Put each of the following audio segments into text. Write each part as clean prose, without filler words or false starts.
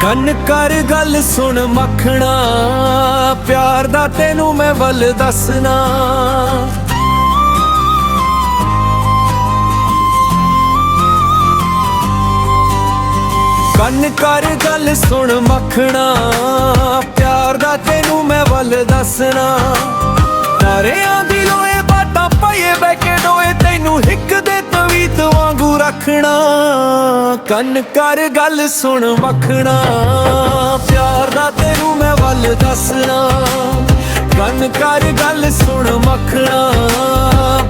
ਕੰਨ ਕਰ ਗੱਲ ਸੁਣ ਮੱਖਣਾ, ਪਿਆਰ ਦਾ ਤੈਨੂੰ ਮੈਂ ਵੱਲ ਦੱਸਣਾ। ਕੰਨ ਕਰ ਗੱਲ ਸੁਣ ਮੱਖਣਾ, ਪਿਆਰ ਦਾ ਤੈਨੂੰ ਮੈਂ ਵੱਲ ਦੱਸਣਾ। ਤਾਰਿਆਂ ਦੀ ਲੋਏ ਬਾਟਾਂ ਪਾਈਏ ਬਹਿ ਕੇ ਡੋਏ, ਤੈਨੂੰ ਹਿੱਕ ਦੇ ਤਵੀਤ ਵਾਂਗੂ ਰੱਖਣਾ। ਕੰਨ ਕਰ ਗੱਲ ਸੁਣ ਮੱਖਣਾ, ਪਿਆਰ ਦਾ ਤੈਨੂੰ ਮੈਂ ਵੱਲ ਦੱਸਣਾ। ਕੰਨ ਕਰ ਗੱਲ ਸੁਣ ਮੱਖਣਾ,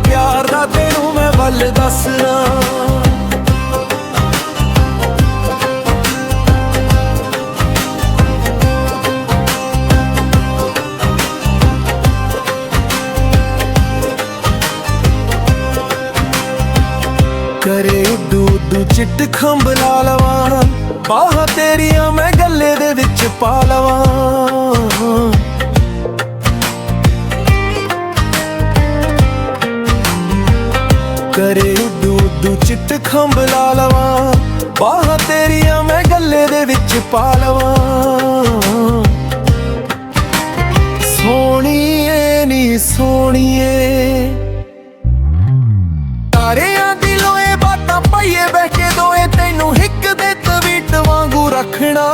ਪਿਆਰ ਦਾ ਤੈਨੂੰ ਮੈਂ ਵੱਲ ਦੱਸਣਾ। ਕਰੇ ਉੱਡੂ ਉੱਡੂ ਚਿੱਟ ਖੰਭ ਲਾ ਲਵਾਂ, ਬਾਹਾਂ ਤੇਰੀਆਂ ਮੈਂ ਗੱਲੇ ਦੇ ਵਿੱਚ ਪਾ ਲਵਾਂ। ਕਰੇ ਉੱਡੂ ਉੱਡੂ ਚਿੱਟ ਖੰਭ ਲਾ ਲਵਾਂ, ਬਾਹਾਂ ਤੇਰੀਆਂ ਮੈਂ ਗੱਲੇ ਦੇ ਵਿੱਚ ਪਾ ਲਵਾਂ। ਸੋਹਣੀਏ ਨੀ ਸੋਹਣੀਏ, ਤਾਰਿਆਂ ਦੀ ਲੋਏ ਬਾਟਾਂ ਪਾਈਏ ਬਹਿ ਕੇ ਦੋਏ, ਤੈਨੂੰ ਹਿੱਕ ਦੇ ਤਵੀਟ ਵਾਂਗੂ ਰੱਖਣਾ।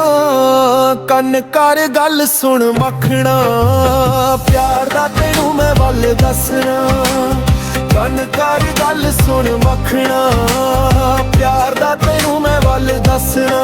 ਕੰਨ ਕਰ ਗੱਲ ਸੁਣ ਮੱਖਣਾ, ਪਿਆਰ ਦਾ ਤੈਨੂੰ ਮੈਂ ਵੱਲ ਦੱਸਣਾ। ਕੰਨ ਕਰ ਗੱਲ ਸੁਣ ਮੱਖਣਾ, ਪਿਆਰ ਦਾ ਤੈਨੂੰ ਮੈਂ ਵੱਲ ਦੱਸਣਾ।